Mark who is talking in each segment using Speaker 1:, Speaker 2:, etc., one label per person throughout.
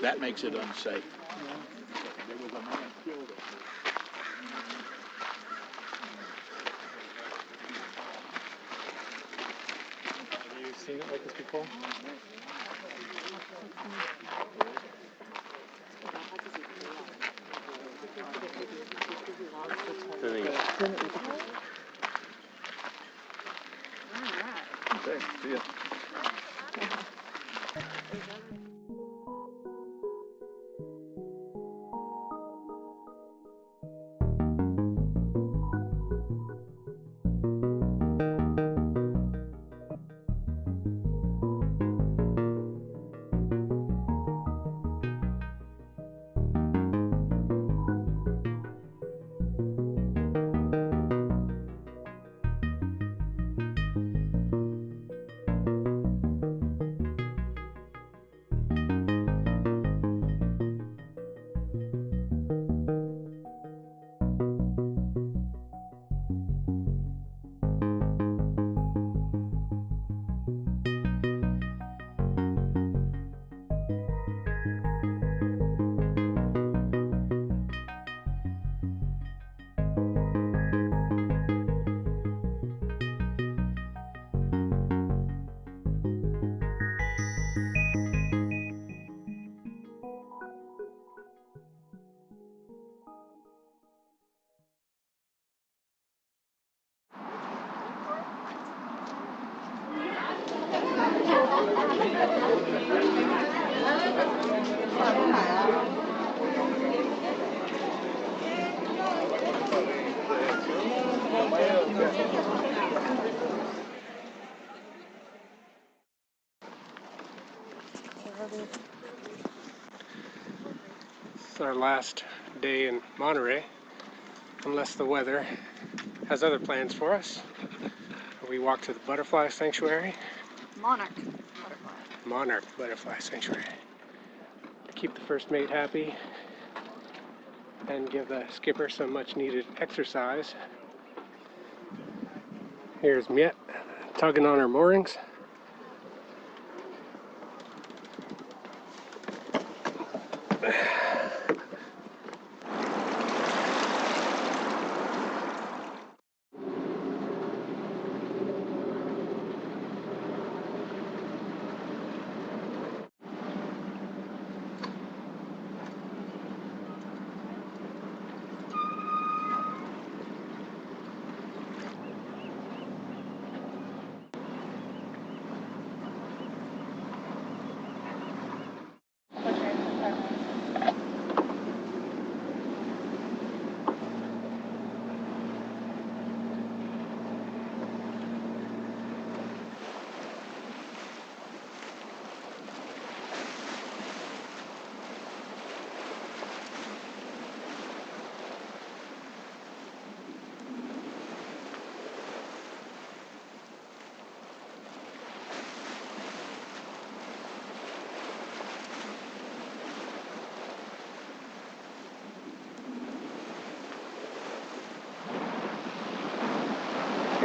Speaker 1: That makes it unsafe.
Speaker 2: Have you seen it like this before? There we go.
Speaker 1: Okay, see ya.
Speaker 2: It's our last day in Monterey, unless the weather has other plans for us. We walk to the butterfly sanctuary.
Speaker 3: Monarch butterfly.
Speaker 2: Monarch butterfly sanctuary. Keep the first mate happy and give the skipper some much needed exercise. Here's Miet tugging on her moorings.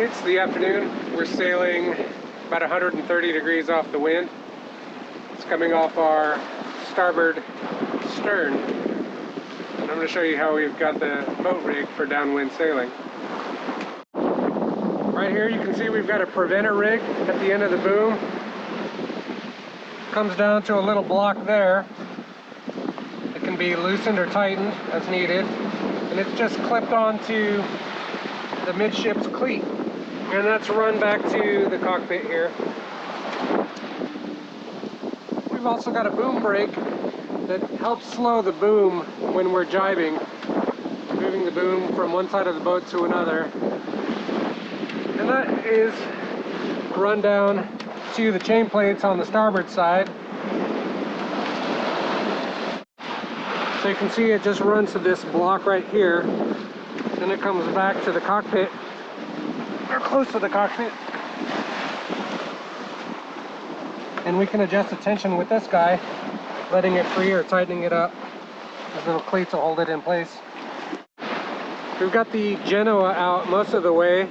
Speaker 2: It's the afternoon. We're sailing about 130 degrees off the wind. It's coming off our starboard stern. And I'm going to show you how we've got the boat rig for downwind sailing. Right here you can see we've got a preventer rig at the end of the boom. Comes down to a little block there. It can be loosened or tightened as needed. And it's just clipped onto the midships cleat. And that's run back to the cockpit here. We've also got a boom brake that helps slow the boom when we're jibing, moving the boom from one side of the boat to another. And that is run down to the chain plates on the starboard side. So you can see it just runs to this block right here. Then it comes back to the cockpit, or close to the cockpit. And we can adjust the tension with this guy, letting it free or tightening it up. These little cleats will hold it in place. We've got the Genoa out most of the way,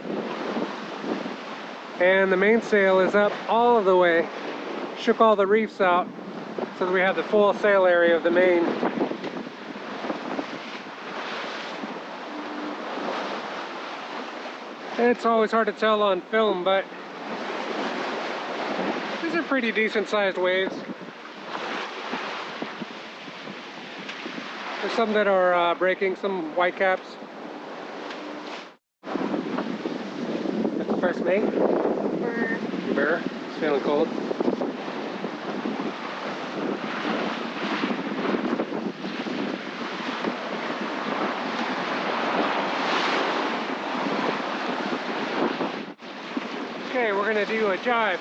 Speaker 2: and the mainsail is up all of the way. Shook all the reefs out, so that we have the full sail area of the main. It's always hard to tell on film, but these are pretty decent sized waves. There's some that are breaking, some whitecaps. That's the first mate.
Speaker 3: Burr.
Speaker 2: Burr. It's feeling cold. Okay, we're gonna do a jibe.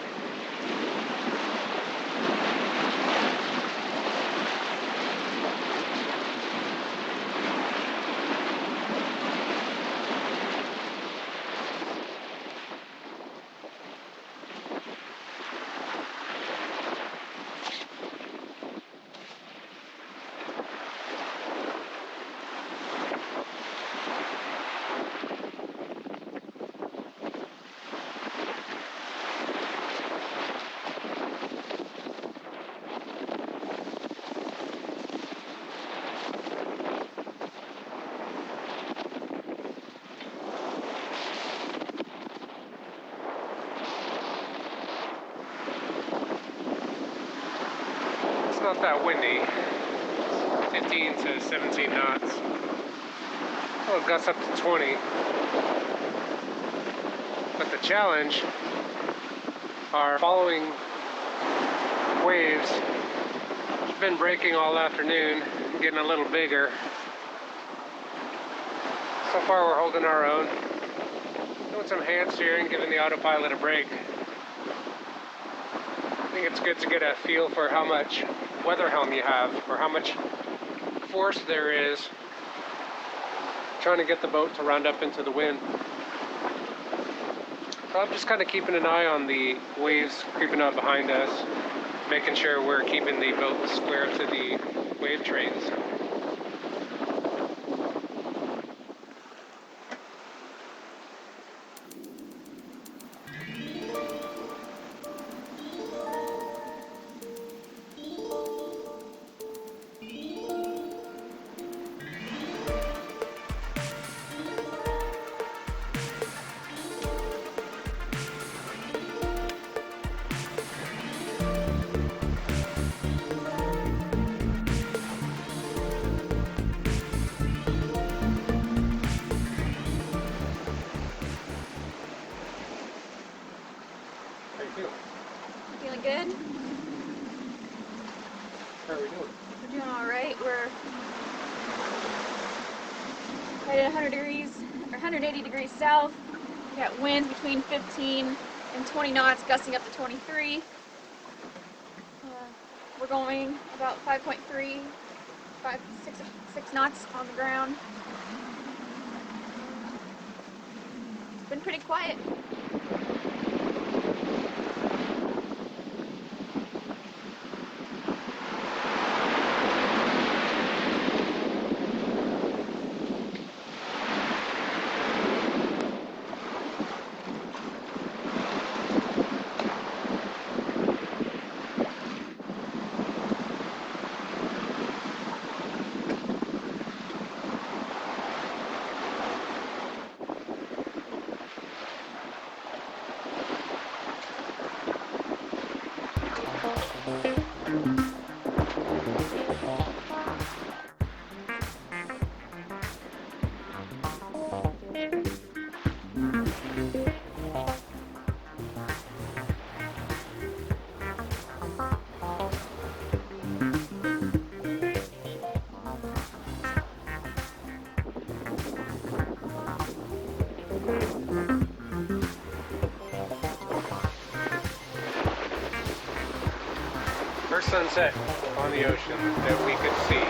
Speaker 2: It's not that windy. 15 to 17 knots. Well, it gusts up to 20. But the challenge are following waves. It's been breaking all afternoon, getting a little bigger. So far we're holding our own. Doing some hand steering, giving the autopilot a break. I think it's good to get a feel for how much weather helm you have, or how much force there is trying to get the boat to round up into the wind. So I'm just kind of keeping an eye on the waves creeping up behind us, making sure we're keeping the boat square to the wave trains. How you feeling?
Speaker 3: Feeling good?
Speaker 2: How are we doing?
Speaker 3: We're doing all right. We're right at 100 degrees, or 180 degrees south. We got winds between 15 and 20 knots, gusting up to 23. We're going about 5.3, 6 knots on the ground. It's been pretty quiet.
Speaker 2: First sunset on the ocean that we could see.